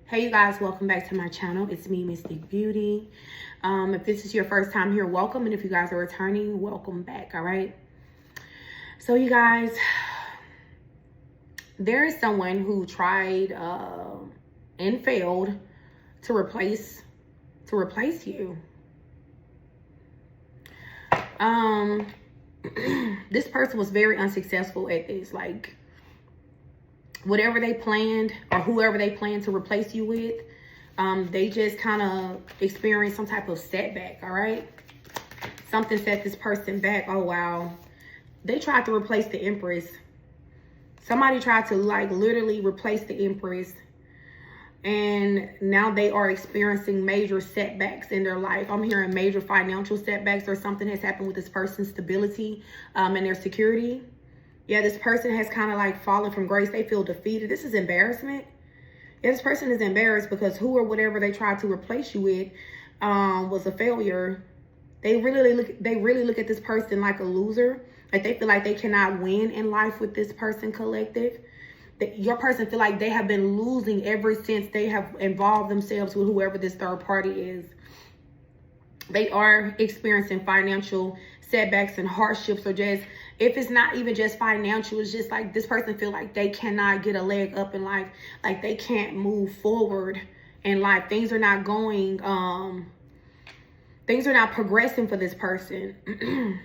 Hey you guys, welcome back to my channel. It's me, Mystic Beauty. If this is your first time here, welcome. And if you guys are returning, welcome back, all right? So you guys, there is someone who tried and failed to replace you. This person was very unsuccessful at this. Like, whatever they planned or whoever they planned to replace you with, they just kind of experienced some type of setback, all right? Something set this person back. Oh, wow. They tried to replace the Empress. Somebody tried to, like, literally replace the Empress. And now they are experiencing major setbacks in their life. I'm hearing major financial setbacks, or something has happened with this person's stability and their security. Yeah, this person has kind of like fallen from grace. They feel defeated. This is embarrassment. Yeah, this person is embarrassed because who or whatever they tried to replace you with was a failure. They really look at this person like a loser. Like they feel like they cannot win in life with this person collective. That your person feel like they have been losing ever since they have involved themselves with whoever this third party is. They are experiencing financial setbacks and hardships, or just, if it's not even just financial, it's just like this person feel like they cannot get a leg up in life. Like they can't move forward in life. Things are not going, things are not progressing for this person.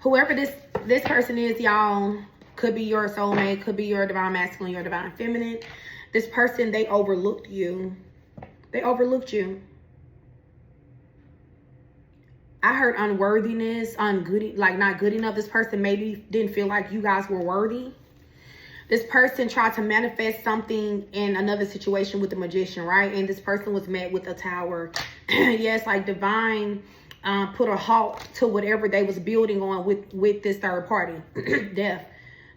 Whoever this person is, y'all, could be your soulmate, could be your divine masculine, your divine feminine. This person, they overlooked you. They overlooked you. I heard unworthiness, ungood, like not good enough. This person maybe didn't feel like you guys were worthy. This person tried to manifest something in another situation with the Magician, right? And this person was met with a tower. Yes, like divine put a halt to whatever they was building on with this third party. Death.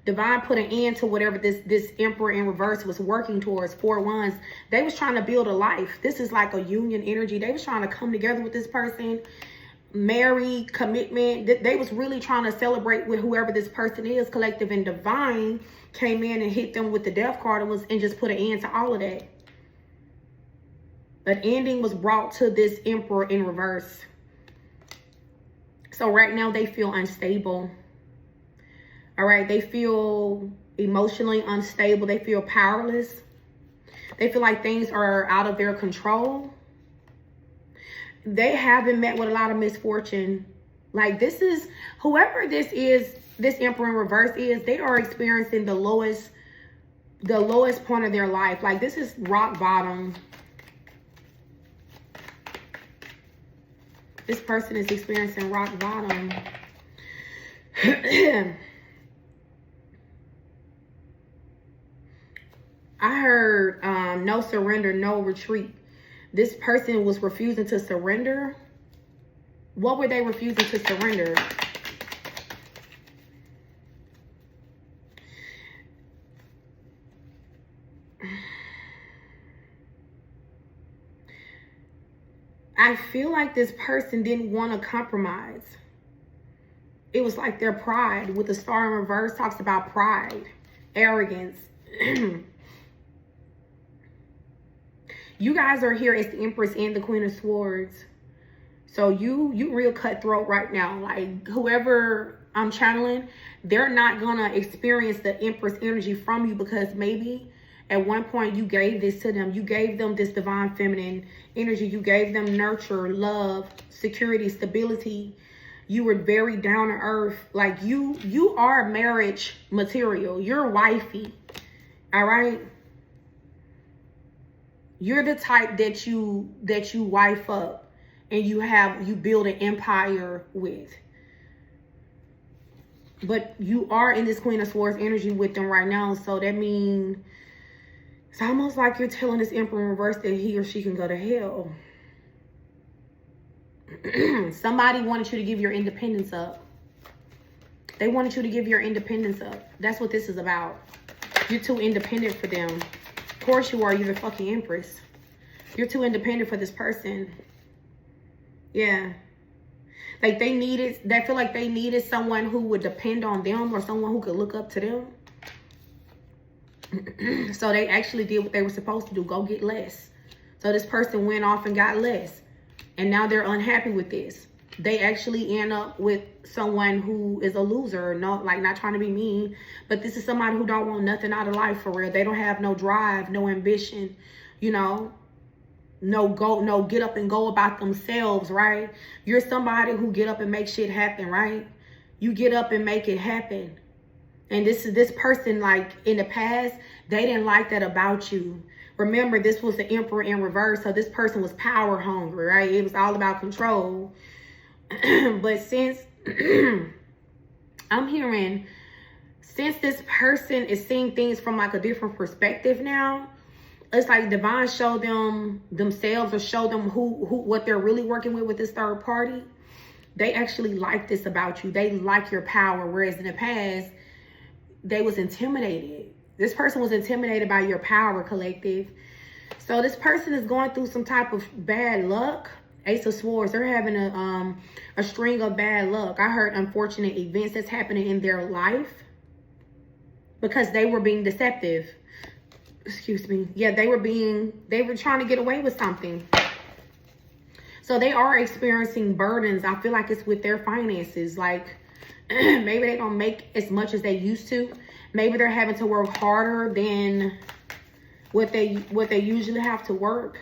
Divine put an end to whatever this Emperor in reverse was working towards. 4 wands. They was trying to build a life. This is like a union energy. They was trying to come together with this person. Married, commitment. They was really trying to celebrate with whoever this person is. Collective, and divine came in and hit them with the death card and just put an end to all of that. An ending was brought to this Emperor in reverse. So right now they feel unstable. All right, they feel emotionally unstable. They feel powerless. They feel like things are out of their control. They haven't met with a lot of misfortune. Like this is, whoever this is, this Emperor in reverse is, they are experiencing the lowest point of their life. Like this is rock bottom. This person is experiencing rock bottom. I heard no surrender, no retreat. This person was refusing to surrender. What were they refusing to surrender? I feel like this person didn't want to compromise. It was like their pride. With the star in reverse talks about pride, arrogance. You guys are here as the Empress and the Queen of Swords. So you real cutthroat right now. Like whoever I'm channeling, they're not gonna experience the Empress energy from you, because maybe at one point you gave this to them. You gave them this divine feminine energy. You gave them nurture, love, security, stability. You were very down to earth. Like you are marriage material. You're wifey. All right. You're the type that you wife up and you build an empire with. But you are in this Queen of Swords energy with them right now. So that means it's almost like you're telling this Emperor in reverse that he or she can go to hell. Somebody wanted you to give your independence up. They wanted you to give your independence up. That's what this is about. You're too independent for them. Of course you are. You're the fucking Empress. You're too independent for this person. Yeah. Like they feel like they needed someone who would depend on them, or someone who could look up to them. So they actually did what they were supposed to do, go get less. So this person went off and got less. And now they're unhappy with this. They actually end up with someone who is a loser, not trying to be mean, but this is somebody who don't want nothing out of life for real. They don't have no drive, no ambition, you know, no get up and go about themselves, right? You're somebody who get up and make shit happen, right? You get up and make it happen. And this person, like in the past, they didn't like that about you. Remember, this was the Emperor in reverse. So this person was power hungry, right? It was all about control. But since I'm hearing, since this person is seeing things from like a different perspective now, it's like divine show them themselves, or show them what they're really working with this third party. They actually like this about you. They like your power. Whereas in the past, they was intimidated. This person was intimidated by your power, collective. So this person is going through some type of bad luck. Ace of Swords. They're having a string of bad luck. I heard unfortunate events that's happening in their life because they were being deceptive. Excuse me. Yeah, they were trying to get away with something. So they are experiencing burdens. I feel like it's with their finances. Like maybe they don't make as much as they used to. Maybe they're having to work harder than what they usually have to work.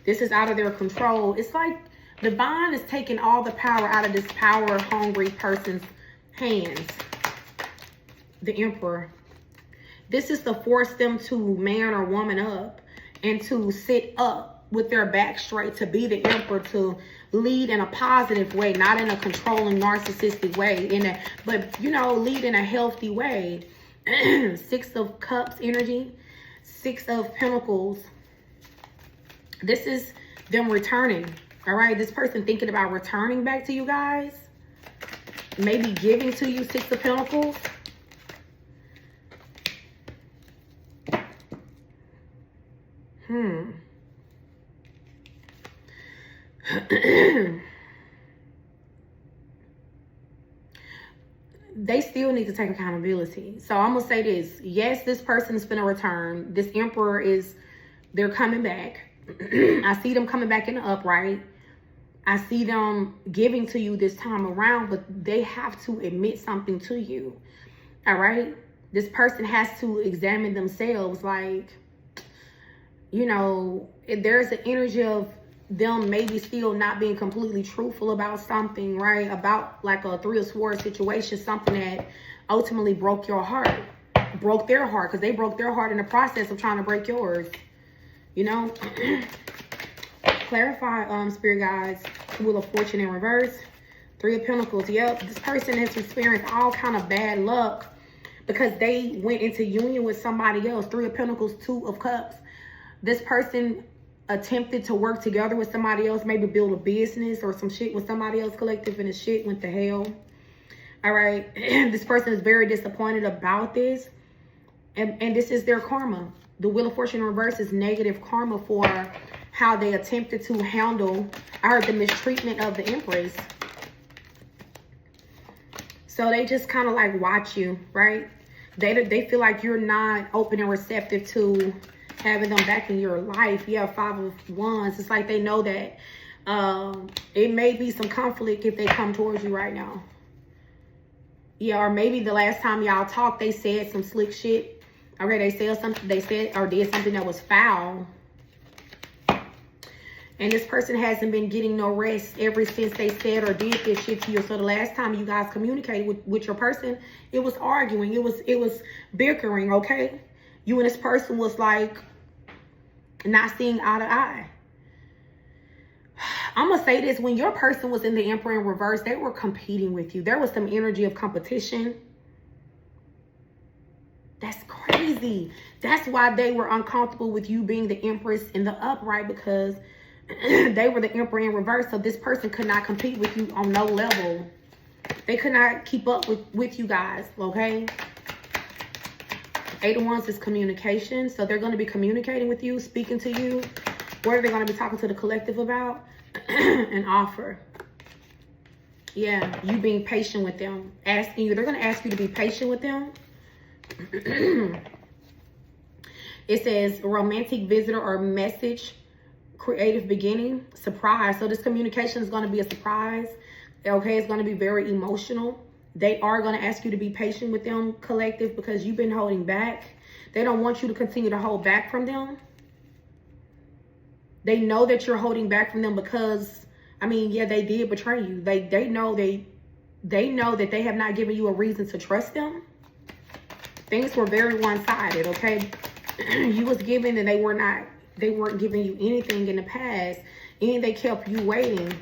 This is out of their control. It's like divine is taking all the power out of this power hungry person's hands. The Emperor. This is to force them to man or woman up and to sit up with their back straight, to be the Emperor, to lead in a positive way, not in a controlling, narcissistic way, but you know, lead in a healthy way. Six of Cups energy, Six of Pentacles. This is them returning. All right, this person thinking about returning back to you guys, maybe giving to you. Six of Pentacles. They still need to take accountability. So I'm gonna say this. Yes, this person is gonna return. This Emperor they're coming back. I see them coming back in the upright. I see them giving to you this time around, but they have to admit something to you. All right? This person has to examine themselves. Like, you know, there's an energy of them maybe still not being completely truthful about something, right? About like a Three of Swords situation, something that ultimately broke your heart, broke their heart, because they broke their heart in the process of trying to break yours. You know, clarify, spirit guides. Wheel of Fortune in reverse. Three of Pentacles. Yep, this person has experienced all kind of bad luck because they went into union with somebody else. Three of Pentacles, Two of Cups. This person attempted to work together with somebody else, maybe build a business or some shit with somebody else, collective, and the shit went to hell. All right, this person is very disappointed about this, and this is their karma. The Wheel of Fortune in reverse is negative karma for how they attempted to handle, I heard, the mistreatment of the Empress. So they just kind of like watch you, right? They feel like you're not open and receptive to having them back in your life. Yeah, Five of Wands. It's like they know that it may be some conflict if they come towards you right now. Yeah, or maybe the last time y'all talked, they said some slick shit. Okay, they said or did something that was foul. And this person hasn't been getting no rest ever since they said or did this shit to you. So the last time you guys communicated with your person, it was arguing. It was bickering, okay? You and this person was like not seeing eye to eye. I'm going to say this. When your person was in the Emperor in reverse, they were competing with you. There was some energy of competition. That's crazy. That's why they were uncomfortable with you being the Empress in the upright, because they were the Emperor in reverse. So this person could not compete with you on no level. They could not keep up with you guys, okay? Eight of Wands is communication. So they're going to be communicating with you, speaking to you. What are they going to be talking to the collective about? An offer. Yeah, you being patient with them. Asking you. They're going to ask you to be patient with them. It says romantic visitor or message, creative beginning, surprise. So this communication is going to be a surprise. Okay, it's going to be very emotional. They are going to ask you to be patient with them, collective, because you've been holding back. They don't want you to continue to hold back from them. They know that you're holding back from them because, I mean, yeah, they did betray you. They know that they have not given you a reason to trust them. Things were very one-sided, okay? You was giving and they weren't giving you anything in the past. And they kept you waiting.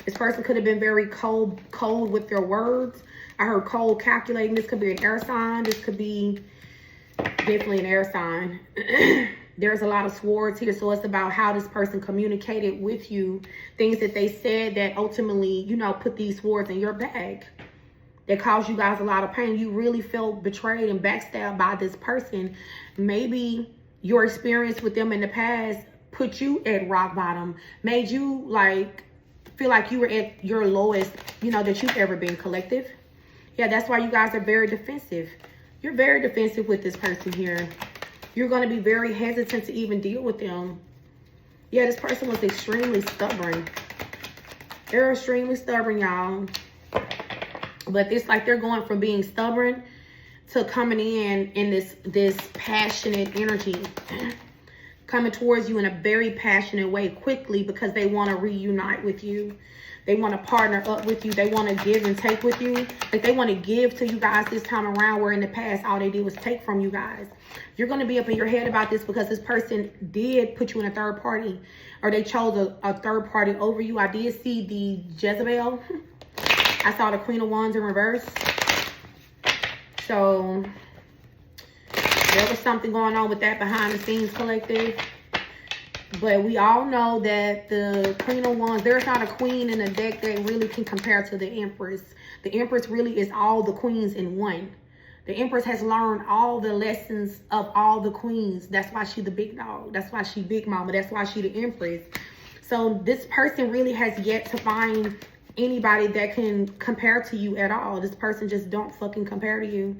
This person could have been very cold with their words. I heard cold calculating. This could be an air sign. This could be definitely an air sign. There's a lot of swords here. So it's about how this person communicated with you. Things that they said that ultimately, you know, put these swords in your bag. That caused you guys a lot of pain. You really felt betrayed and backstabbed by this person. Maybe your experience with them in the past put you at rock bottom. Made you like feel like you were at your lowest, you know, that you've ever been, collective. Yeah, that's why you guys are very defensive. You're very defensive with this person here. You're going to be very hesitant to even deal with them. Yeah, this person was extremely stubborn. They're extremely stubborn, y'all. But it's like they're going from being stubborn to coming in this passionate energy. Coming towards you in a very passionate way quickly because they want to reunite with you. They want to partner up with you. They want to give and take with you. Like they want to give to you guys this time around, where in the past all they did was take from you guys. You're going to be up in your head about this because this person did put you in a third party, or they chose a third party over you. I did see the Jezebel. I saw the Queen of Wands in reverse. So there was something going on with that behind the scenes, collective. But we all know that the Queen of Wands, there's not a queen in the deck that really can compare to the Empress. The Empress really is all the queens in one. The Empress has learned all the lessons of all the queens. That's why she the big dog. That's why she big mama. That's why she the Empress. So this person really has yet to find anybody that can compare to you at all. This person just don't fucking compare to you,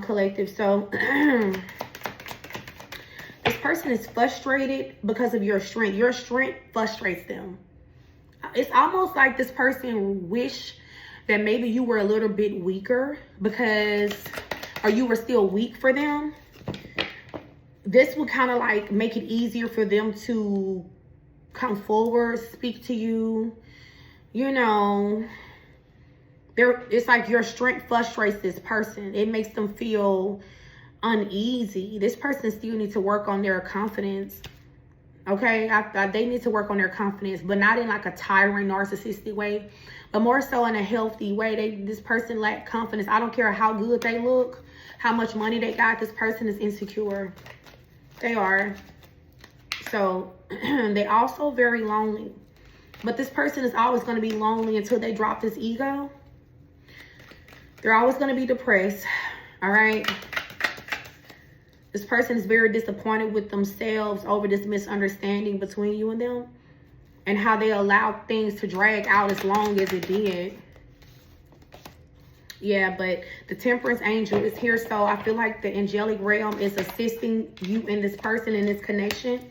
collective. So this person is frustrated because of your strength. Your strength frustrates them. It's almost like this person wish that maybe you were a little bit weaker because, or you were still weak for them. This will kind of like make it easier for them to come forward, speak to you. You know, it's like your strength frustrates this person. It makes them feel uneasy. This person still needs to work on their confidence. Okay, they need to work on their confidence, but not in like a tyrant, narcissistic way, but more so in a healthy way. This person lacks confidence. I don't care how good they look, how much money they got. This person is insecure. They are. So they also very lonely. But this person is always going to be lonely until they drop this ego. They're always going to be depressed. All right. This person is very disappointed with themselves over this misunderstanding between you and them, and how they allowed things to drag out as long as it did. Yeah, but the Temperance Angel is here. So I feel like the angelic realm is assisting you and this person in this connection.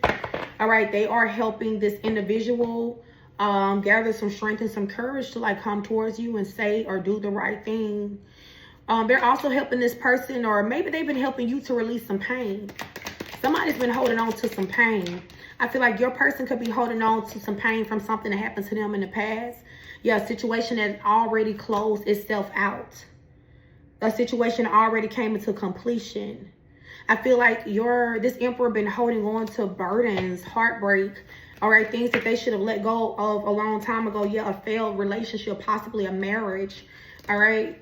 All right. They are helping this individual gather some strength and some courage to like come towards you and say or do the right thing. They're also helping this person, or maybe they've been helping you to release some pain. Somebody's been holding on to some pain. I feel like your person could be holding on to some pain from something that happened to them in the past. Yeah, a situation that already closed itself out. A situation already came into completion. I feel like this Emperor been holding on to burdens, heartbreak, all right, things that they should have let go of a long time ago. Yeah, a failed relationship, possibly a marriage. All right,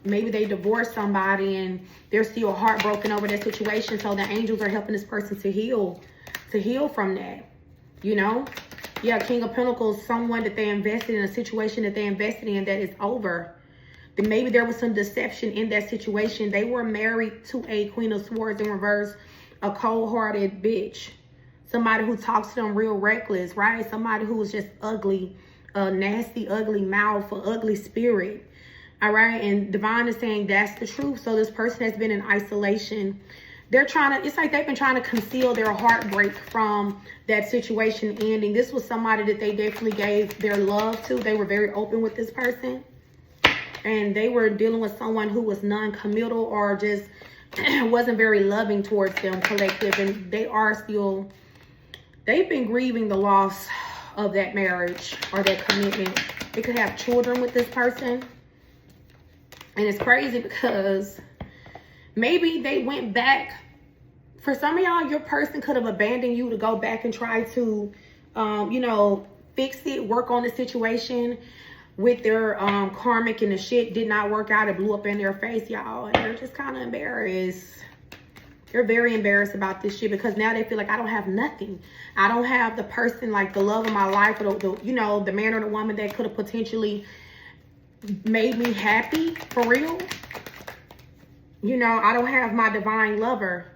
maybe they divorced somebody and they're still heartbroken over that situation. So the angels are helping this person to heal from that, you know? Yeah, King of Pentacles, someone that they invested in, a situation that they invested in that is over. Then maybe there was some deception in that situation. They were married to a Queen of Swords in reverse, a cold-hearted bitch. Somebody who talks to them real reckless, right? Somebody who is just ugly, nasty, ugly mouth, or ugly spirit. All right. And divine is saying that's the truth. So this person has been in isolation. They're trying to, it's like they've been trying to conceal their heartbreak from that situation ending. This was somebody that they definitely gave their love to. They were very open with this person. And they were dealing with someone who was non-committal or just wasn't very loving towards them, collective. And they are still, they've been grieving the loss of that marriage or that commitment. They could have children with this person. And it's crazy because maybe they went back. For some of y'all, your person could have abandoned you to go back and try to, you know, fix it, work on the situation with their karmic, and the shit did not work out. It blew up in their face, y'all. And they're just kind of embarrassed. They're very embarrassed about this shit because now they feel like I don't have nothing. I don't have the person, like the love of my life, or the you know, the man or the woman that could have potentially made me happy for real. You know, I don't have my divine lover.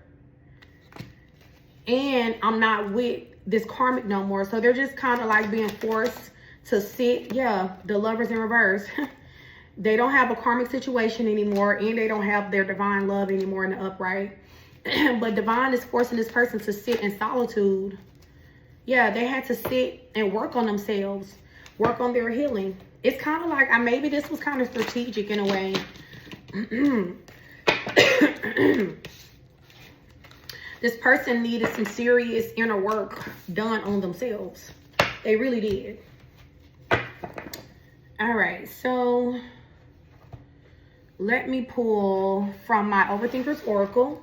And I'm not with this karmic no more. So they're just kind of like being forced to sit. Yeah, the lover's in reverse. They don't have a karmic situation anymore. And they don't have their divine love anymore in the upright. But divine is forcing this person to sit in solitude. Yeah, they had to sit and work on themselves. Work on their healing. It's kind of like, maybe this was kind of strategic in a way. This person needed some serious inner work done on themselves. They really did. All right, so let me pull from my Overthinker's Oracle.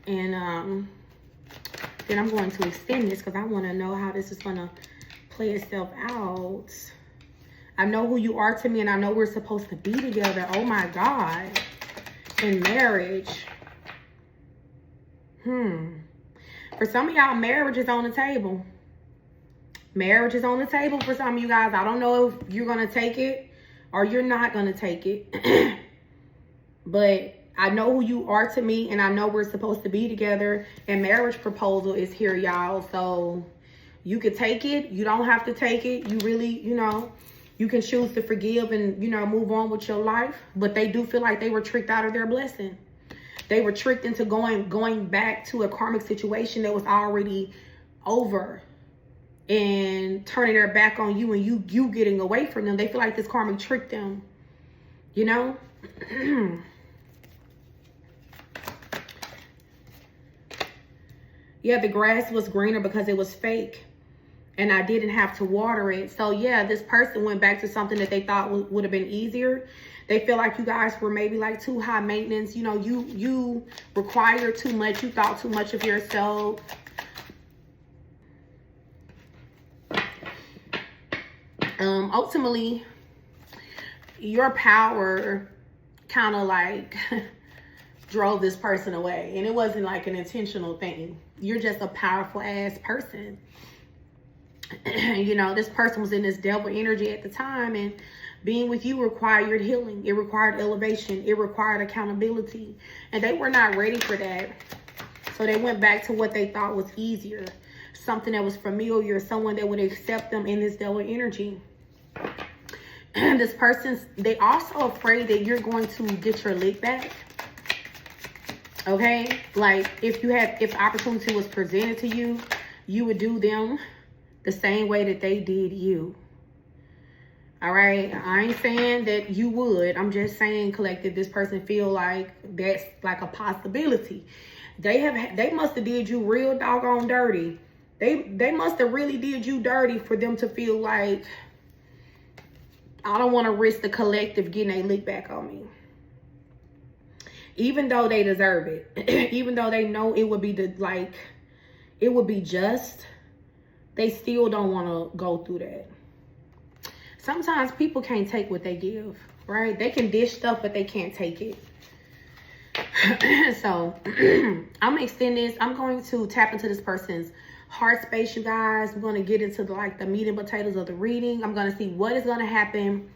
And then I'm going to extend this because I want to know how this is going to play itself out. I know who you are to me, and I know we're supposed to be together. Oh my God. In marriage. For some of y'all, marriage is on the table. Marriage is on the table for some of you guys. I don't know if you're going to take it or you're not going to take it. But I know who you are to me, and I know we're supposed to be together. And marriage proposal is here, y'all. So you could take it. You don't have to take it. You really, you know, you can choose to forgive and, you know, move on with your life. But they do feel like they were tricked out of their blessing. They were tricked into going back to a karmic situation that was already over and turning their back on you, and you getting away from them. They feel like this karmic tricked them, you know? Yeah, the grass was greener because it was fake and I didn't have to water it. So yeah, this person went back to something that they thought would have been easier. They feel like you guys were maybe like too high maintenance. You know, you required too much. You thought too much of yourself. Ultimately, your power kind of like drove this person away. And it wasn't like an intentional thing. You're just a powerful ass person. You know, this person was in this devil energy at the time, and being with you required healing. It required elevation. It required accountability. And they were not ready for that. So they went back to what they thought was easier. Something that was familiar. Someone that would accept them in this devil energy. And this person's, they also afraid that you're going to get your lick back. Okay? Like, if opportunity was presented to you, you would do them the same way that they did you. All right, I ain't saying that you would. I'm just saying, collective, this person feel like that's like a possibility. They must have did you real doggone dirty. They must have really did you dirty for them to feel like, I don't want to risk the collective getting a lick back on me. Even though they deserve it, even though they know it would be it would be just, they still don't want to go through that. Sometimes people can't take what they give, right? They can dish stuff, but they can't take it. So I'm going to extend this. I'm going to tap into this person's heart space, you guys. We're going to get into the meat and potatoes of the reading. I'm going to see what is going to happen.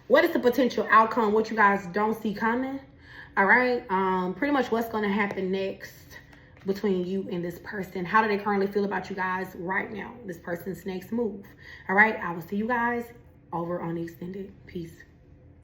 What is the potential outcome? What you guys don't see coming. All right. Pretty much what's going to happen next between you and this person. How do they currently feel about you guys right now? This person's next move. All right. I will see you guys over on the extended. Peace.